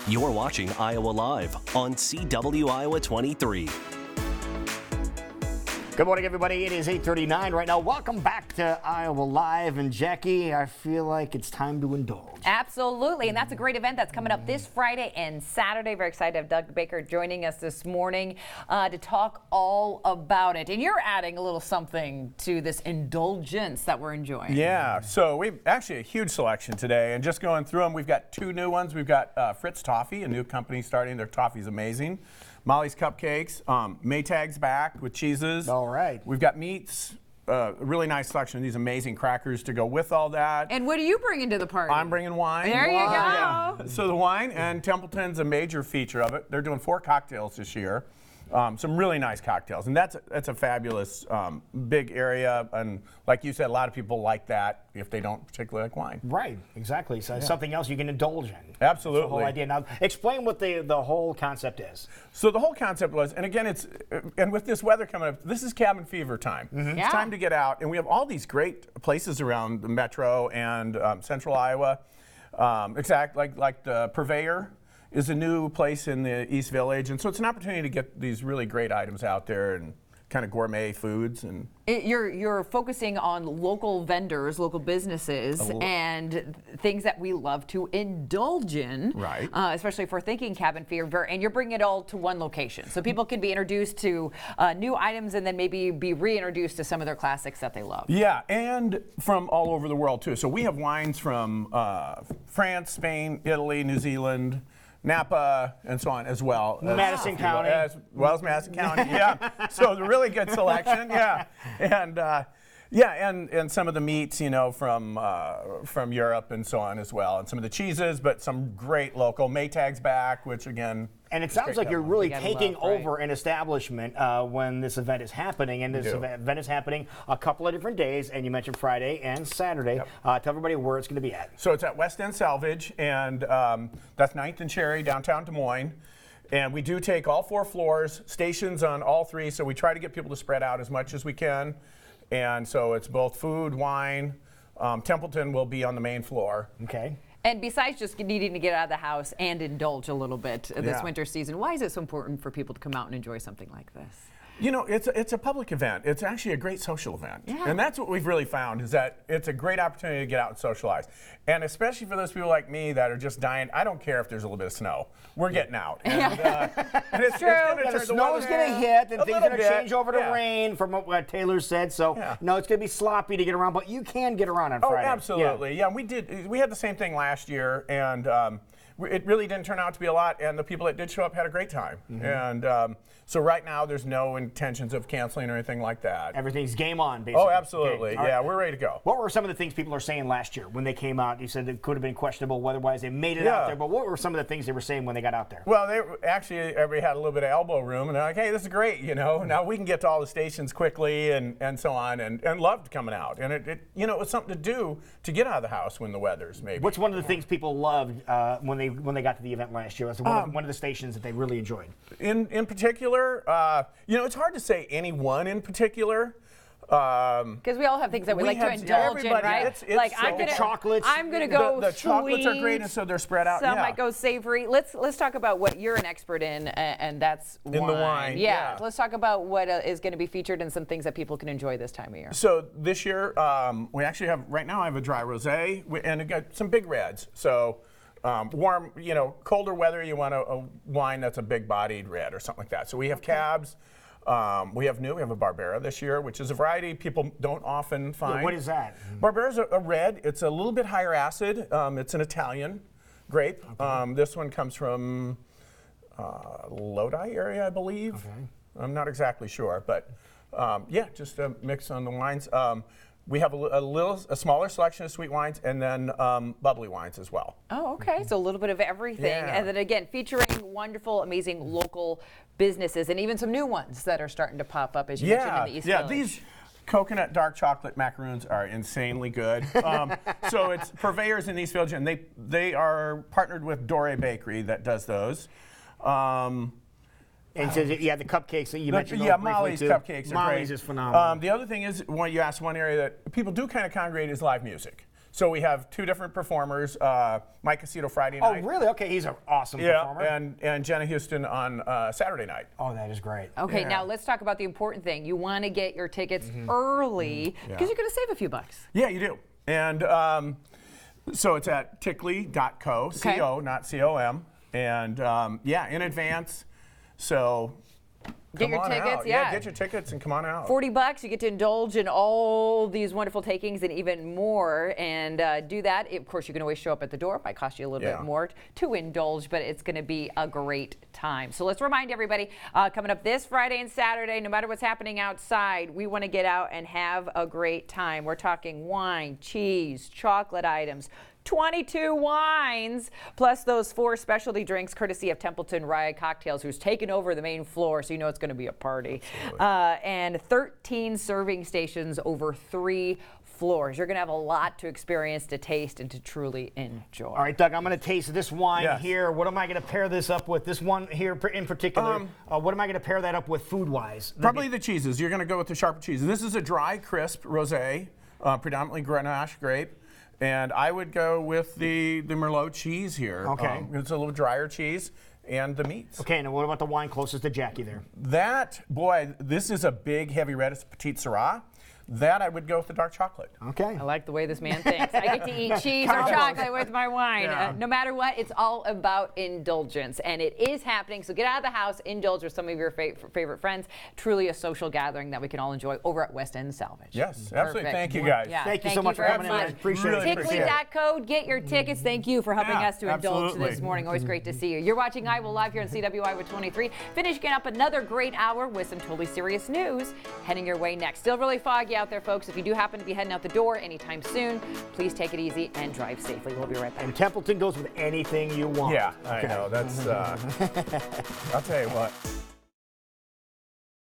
You're watching Iowa Live on CW Iowa 23. Good morning, everybody. It is 8:39 right now. Welcome back to Iowa Live. And Jackie, I feel like it's time to indulge. Absolutely, and that's a great event that's coming up this Friday and Saturday. Very excited to have Doug Baker joining us this morning to talk all about it. And you're adding a little something to this indulgence that we're enjoying. Yeah, so we've actually a huge selection today, and just going through them, we've got two new ones. We've got Fritz Toffee, a new company starting. Their toffee's amazing. Molly's Cupcakes, Maytag's back with cheeses. All right. We've got meats, a really nice selection of these amazing crackers to go with all that. And what are you bringing to the party? I'm bringing wine. There you go. Yeah. So the wine, and Templeton's a major feature of it. They're doing 4 cocktails this year. Some really nice cocktails, and that's a fabulous big area, and like you said, a lot of people like that if they don't particularly like wine. Right, exactly. So something else you can indulge in. Absolutely. That's the whole idea. Now, explain what the whole concept is. So the whole concept was, and again, and with this weather coming up, this is cabin fever time. Mm-hmm. It's time to get out, and we have all these great places around the metro and central Iowa. Like the Purveyor is a new place in the East Village, and so it's an opportunity to get these really great items out there and kind of gourmet foods. And you're focusing on local vendors, local businesses, and things that we love to indulge in. Right. Especially if we're thinking cabin fever, and you're bringing it all to one location, so people can be introduced to new items and then maybe be reintroduced to some of their classics that they love. Yeah, and from all over the world too. So we have wines from France, Spain, Italy, New Zealand, Napa, and so on as well. Madison County. As well as Madison County, yeah. So it's a really good selection, yeah. And some of the meats, from Europe and so on as well, and some of the cheeses, but some great local. Maytag's back, which again. And it sounds like you're really taking love, right? over an establishment when this event is happening. And this event is happening a couple of different days, and you mentioned Friday and Saturday. Yep. Tell everybody where it's going to be at. So it's at West End Salvage, and that's 9th and Cherry, downtown Des Moines. And we do take all 4 floors, stations on all 3, so we try to get people to spread out as much as we can. And so it's both food, wine. Templeton will be on the main floor. Okay. And besides just needing to get out of the house and indulge a little bit this Yeah. winter season, why is it so important for people to come out and enjoy something like this? It's a public event. It's actually a great social event. Yeah. And that's what we've really found, is that it's a great opportunity to get out and socialize. And especially for those people like me that are just dying, I don't care if there's a little bit of snow. We're getting out. And, and it's True. The snow is going to hit, and things are going to change over to yeah. rain, from what Taylor said. So, no, it's going to be sloppy to get around, but you can get around on Friday. Oh, absolutely. Yeah, we had the same thing last year, and it really didn't turn out to be a lot, and the people that did show up had a great time. Mm-hmm. And so right now, there's no intentions of canceling or anything like that. Everything's game on, basically. Oh, absolutely. Okay. Yeah, Right. We're ready to go. What were some of the things people are saying last year when they came out? You said it could have been questionable weather-wise. They made it out there, but what were some of the things they were saying when they got out there? Well, everybody had a little bit of elbow room, and they're like, hey, this is great, now we can get to all the stations quickly and so on, and loved coming out. And it was something to do to get out of the house when the weather's maybe. What's one of the things people loved when they got to the event last year? Was one of the stations that they really enjoyed? In particular, it's hard to say any one in particular. Because we all have things that we like to indulge in, right? It's like I'm the chocolates. I'm gonna go the sweet. chocolates are great, and so they're spread out. Some yeah. might go savory. Let's talk about what you're an expert in, and that's in the wine. Yeah. Let's talk about what is going to be featured and some things that people can enjoy this time of year. So this year, we actually have right now. I have a dry rosé, and I got some big reds. So. Warm, colder weather, you want a wine that's a big-bodied red or something like that. So we have cabs. We have a Barbera this year, which is a variety people don't often find. What is that? Barbera's a red. It's a little bit higher acid. It's an Italian grape. Okay. This one comes from Lodi area, I believe. Okay. I'm not exactly sure, but just a mix on the wines. We have a smaller selection of sweet wines, and then bubbly wines as well. Oh, okay. So a little bit of everything. Yeah. And then again, featuring wonderful, amazing local businesses and even some new ones that are starting to pop up, as you mentioned, in the East Village. These coconut dark chocolate macaroons are insanely good. So it's Purveyors in East Village, and they are partnered with Dore Bakery that does those. And so, the cupcakes that you mentioned. Molly's cupcakes are great. Molly's is phenomenal. The other thing is, you asked one area that people do kind of congregate is live music. So we have 2 different performers, Mike Casito Friday night. Oh, really? Okay, he's an awesome performer. and Jenna Houston on Saturday night. Oh, that is great. Okay, now let's talk about the important thing. You want to get your tickets early because you're going to save a few bucks. Yeah, you do. And so it's at tickley.co, C-O, not C-O-M. And in advance. So Get your come on tickets, out. yeah. Get your tickets and come on out. $40, you get to indulge in all these wonderful takings and even more. And do that. Of course, you can always show up at the door. It might cost you a little bit more to indulge, but it's going to be a great time. So let's remind everybody, coming up this Friday and Saturday, no matter what's happening outside, we want to get out and have a great time. We're talking wine, cheese, chocolate items, 22 wines, plus those 4 specialty drinks courtesy of Templeton Rye Cocktails, who's taken over the main floor, so you know it's going to be a party. And 13 serving stations over 3 floors. You're going to have a lot to experience, to taste, and to truly enjoy. All right, Doug, I'm going to taste this wine here. What am I going to pair this up with? This one here in particular, what am I going to pair that up with food-wise? Probably the cheeses. You're going to go with the sharper cheeses. This is a dry, crisp rosé, predominantly Grenache grape. And I would go with the Merlot cheese here. Okay. It's a little drier cheese and the meats. Okay, now what about the wine closest to Jackie there? That, boy, this is a big, heavy red. It's Petite Syrah. That I would go with the dark chocolate. Okay. I like the way this man thinks. I get to eat cheese or chocolate with my wine. No matter what, it's all about indulgence, and it is happening. So get out of the house, indulge with some of your favorite friends. Truly a social gathering that we can all enjoy over at West End Salvage. Yes, absolutely. Thank you, guys. Yeah. Thank you so much for coming in. I appreciate it. Tickley.co, get your tickets. Thank you for helping us to indulge absolutely. this morning. Always great to see you. You're watching Iowa Live here on CW Iowa 23. Finishing up another great hour with some totally serious news heading your way next. Still really foggy out there, folks. If you do happen to be heading out the door anytime soon, please take it easy and drive safely. We'll be right back. And Templeton goes with anything you want. Yeah, I know. That's, I'll tell you what.